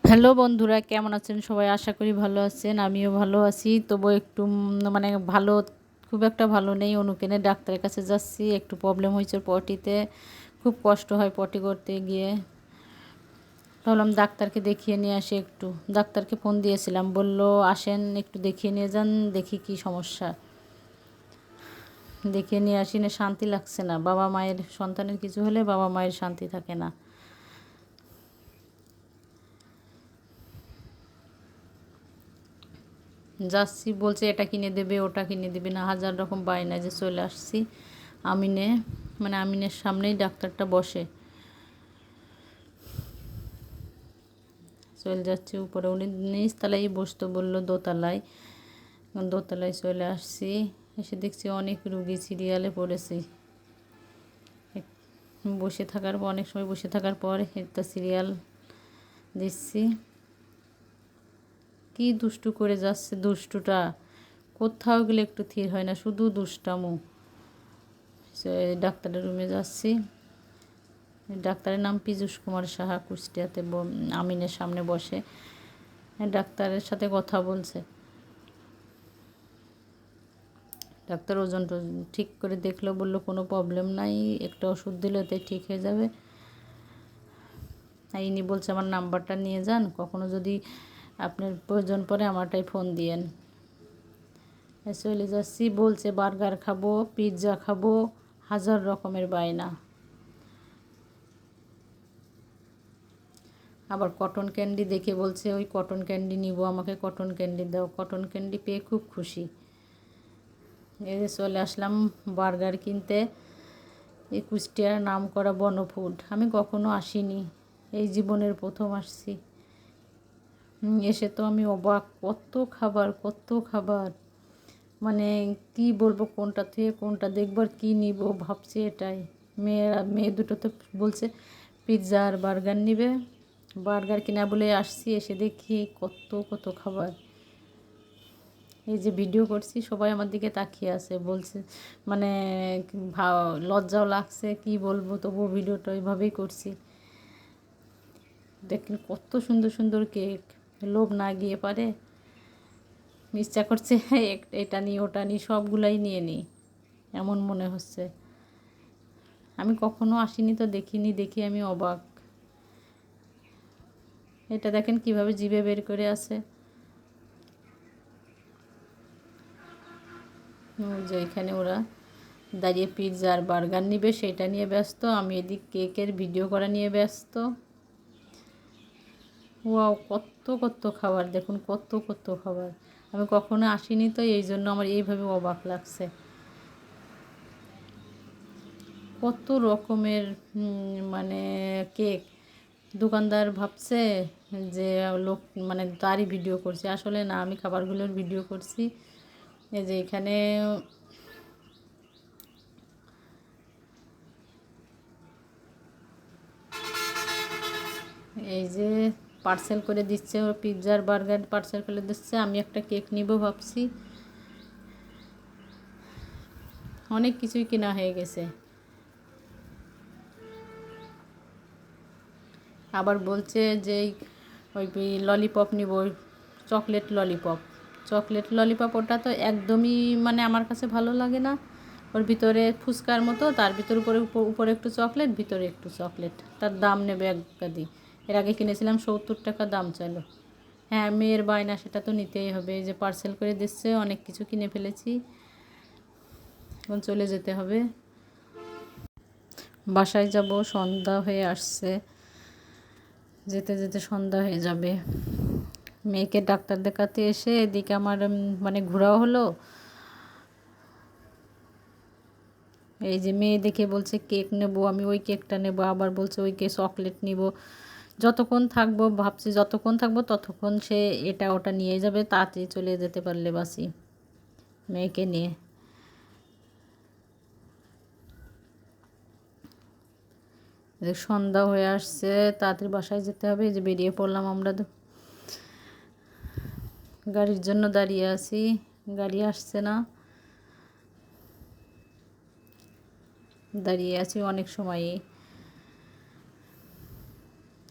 Hello বন্ধুরা, কেমন আছেন সবাই? আশা করি ভালো আছেন। আমিও ভালো আছি। তবু একটু মানে ভালো, খুব একটা ভালো নেই। অনুকেনে ডাক্তারের কাছে যাচ্ছি। একটু প্রবলেম হয়েছে পটিতে, খুব কষ্ট হয় পটি করতে গিয়ে। ভাবলাম ডাক্তারকে দেখিয়ে নিয়ে আসি একটু। ডাক্তারকে ফোন দিয়েছিলাম, বলল আসেন একটু দেখিয়ে নিয়ে যান, দেখি কি সমস্যা। দেখিয়ে নিয়ে আসি না, শান্তি লাগছে না। বাবা মায়ের, সন্তানের কিছু হলে বাবা মায়ের শান্তি থাকে না। যাচ্ছি, বলছে এটা কিনে দেবে, ওটা কিনে দেবে না, হাজার রকম বায়না। যে চলে আসছি আমিনে, মানে আমিনের সামনেই ডাক্তারটা বসে। চলে যাচ্ছি উপরে, উনি নিচতলায় বসতে বললো, দোতলায়। দোতলায় চলে আসছি, এসে দেখছি অনেক রুগী সিরিয়ালে পড়েছি। বসে থাকার পর, অনেক সময় বসে থাকার পর একটা সিরিয়াল দিচ্ছি। কি দুষ্টু করে যাচ্ছে দুষ্টুটা, কোথাও গেলে একটু থির হয় না, শুধু দুষ্টামো। ডাক্তারের রুমে যাচ্ছি। ডাক্তারের নাম পীযূষ কুমার সাহা, কুষ্টিয়াতে আমিনের সামনে বসে ডাক্তারের সাথে কথা বলছে। ডাক্তার ওজন ঠিক করে দেখলো, বললো কোনো প্রবলেম নাই, একটা ওষুধ দিলে ওতে ঠিক হয়ে যাবে। ইনি বলছে আমার নাম্বারটা নিয়ে যান, কখনো যদি আপনার প্রয়োজন পড়ে আমারটাই ফোন দিয়েন। চলে যাচ্ছি। বলছে বার্গার খাবো, পিৎজা খাবো, হাজার রকমের বায়না। আবার কটন ক্যান্ডি দেখে বলছে ওই কটন ক্যান্ডি নিব, আমাকে কটন ক্যান্ডি দাও। কটন ক্যান্ডি পেয়ে খুব খুশি। এই যে চলে আসলাম বার্গার কিনতে। এই কুষ্টিয়ার নাম করা বনফুড, আমি কখনো আসিনি, এই জীবনের প্রথম আসছি। এসে তো আমি অবাক, কত খাবার, কত খাবার। মানে কি বলবো, কোনটা থেকে কোনটা দেখবো আর কী নিব ভাবছি এটাই। মেয়ে দুটো তো বলছে পিৎজা আর বার্গার নিবে। বার্গার কিনা বলে আসছি, এসে দেখি কত কত খাবার। এই যে ভিডিও করছি, সবাই আমার দিকে তাকিয়ে আছে, বলছে মানে লজ্জাও লাগছে, কি বলবো, তবুও ভিডিওটা ওইভাবেই করছি। দেখেন কত সুন্দর সুন্দর কেক, লোভ না গিয়ে পারে। ইচ্ছা করছে এটা নিই ওটা নিই, সবগুলাই নিয়ে নিই, এমন মনে হচ্ছে। আমি কখনো আসিনি তো, দেখিনি, দেখি আমি অবাক। এটা দেখেন কিভাবে জিভে বের করে আছে। যে এখানে ওরা দাঁড়িয়ে পিৎজা আর বার্গার নিবে, সেটা নিয়ে ব্যস্ত। আমি এদিক কেকের ভিডিও করা নিয়ে ব্যস্ত। ওয়াও, কত কত খাবার, দেখুন কত কত খাবার। আমি কখনো আসিনি তো, এই জন্য আমার এইভাবে অবাক লাগছে। কত রকমের মানে কেক। দোকানদার ভাবছে যে লোক মানে তারই ভিডিও করছে, আসলে না, আমি খাবারগুলোর ভিডিও করছি। এই যে এখানে এই যে পার্সেল করে দিচ্ছে, ও পিৎজার বার্গার পার্সেল করে দিচ্ছে। আমি একটা কেক নিব ভাবছি। অনেক কিছুই কেনা হয়ে গেছে। আবার বলছে যে ওই ললিপপ নিব, ওই চকলেট ললিপপ। চকলেট ললিপপ ওটা তো একদমই মানে আমার কাছে ভালো লাগে না। ওর ভিতরে ফুচকার মতো, তার ভিতর উপরে উপরে একটু চকলেট, ভিতরে একটু চকলেট। তার দাম নেবে এক গাদি। এর আগে কিনেছিলাম 70 টাকা দাম চাইলো। হ্যাঁ, মেয়ের বায়না, সেটা তো নিতেই হবে। এই যে পার্সেল করে দিচ্ছে, অনেক কিছু কিনে ফেলেছি, এখন চলে যেতে হবে। বাসায় যাব, সন্ধ্যা হয়ে আসছে, যেতে যেতে সন্ধ্যা হয়ে যাবে। মেয়েকে ডাক্তার দেখাতে এসে এদিকে আমার মানে ঘোরাও হলো। এই যে মেয়ে দেখে বলছে কেক নেব, আমি ওই কেকটা নেব, আবার বলছে ওই কেক চকলেট নিব। যতক্ষণ থাকবো ভাবছি, যতক্ষণ থাকবো ততক্ষণ সে এটা ওটা নিয়ে যাবে, তাড়াতাড়ি চলে যেতে পারলে বাসি মেয়েকে নিয়ে। সন্ধ্যা হয়ে আসছে, তাড়াতাড়ি বাসায় যেতে হবে। এই যে বেরিয়ে পড়লাম আমরা, গাড়ির জন্য দাঁড়িয়ে আছি, গাড়ি আসছে না, দাঁড়িয়ে আছি অনেক সময়ই।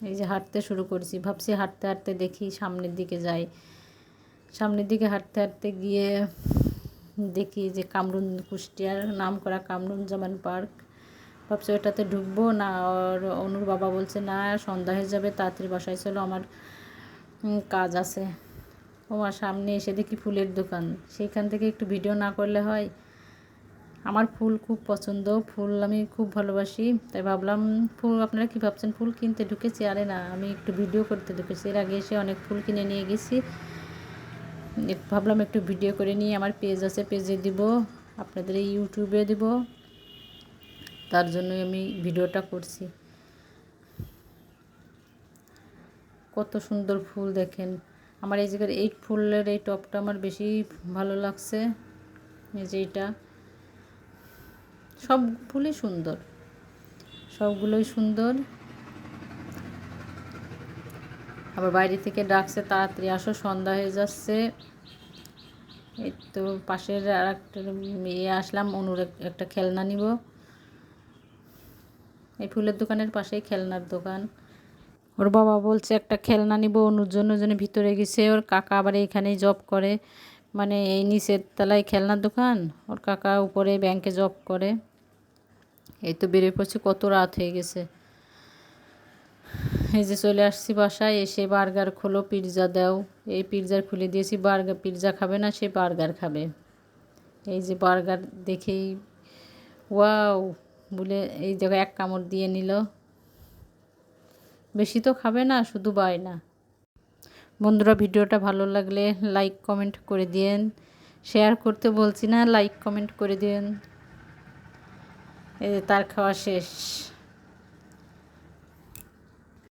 এই যে হাঁটতে শুরু করেছি, ভাবছি হাঁটতে হাঁটতে দেখি সামনের দিকে যাই। সামনের দিকে হাঁটতে হাঁটতে গিয়ে দেখি যে কামরুন, কুষ্টিয়ার নাম করা কামরুজ্জামান পার্ক। ভাবছি ওটাতে ঢুকবো না, আর অনুর বাবা বলছে না সন্ধ্যা হয়ে যাবে, তাড়াতাড়ি বাসায় চলো, আমার কাজ আছে। আমার সামনে এসে দেখি ফুলের দোকান, সেইখান থেকে একটু ভিডিও না করলে হয়। আমার ফুল খুব পছন্দ, ফুল আমি খুব ভালোবাসি, তাই ভাবলাম ফুল, আপনারা কী ভাবছেন ফুল কিনতে ঢুকেছি? আরে না, আমি একটু ভিডিও করতে ঢুকেছি। এর আগে এসে অনেক ফুল কিনে নিয়ে গেছি, ভাবলাম একটু ভিডিও করে নিয়ে, আমার পেজ আছে, পেজে দিব, আপনাদের এই ইউটিউবে দিব, তার জন্যই আমি ভিডিওটা করছি। কত সুন্দর ফুল দেখেন। আমার এই জায়গার এই ফুলের এই টপটা আমার বেশি ভালো লাগছে। এই যে এইটা, সব ফুলই সুন্দর, সবগুলোই সুন্দর। আবার বাইরে থেকে ডাকছে তাড়াতাড়ি আসো, সন্ধ্যা হয়ে যাচ্ছে। এই তো পাশের আর একটা আসলাম, অনুর একটা খেলনা নিব। এই ফুলের দোকানের পাশেই খেলনার দোকান। ওর বাবা বলছে একটা খেলনা নিব অনুর জন্য ভিতরে গেছে। ওর কাকা আবার এইখানেই জব করে, মানে এই নিচের তলায় খেলনার দোকান, ওর কাকা উপরে ব্যাংকে জব করে। এই তো বেরিয়ে পড়ছি, কত রাত হয়ে গেছে। এই যে চলে আসছি বাসায়, এসে বার্গার খোলো, পিৎজা দাও। এই পিৎজার খুলে দিয়েছি, বার্গার, পিৎজা খাবে না, সে বার্গার খাবে। এই যে বার্গার দেখেই ওয়াও বলে এই জায়গায় এক কামড় দিয়ে নিল। বেশি তো খাবে না, শুধু বায়না। বন্ধুরা, ভিডিওটা ভালো লাগলে লাইক কমেন্ট করে দিন, শেয়ার করতে বলছি না, লাইক কমেন্ট করে দিন। এই যে তার খাওয়া শেষ।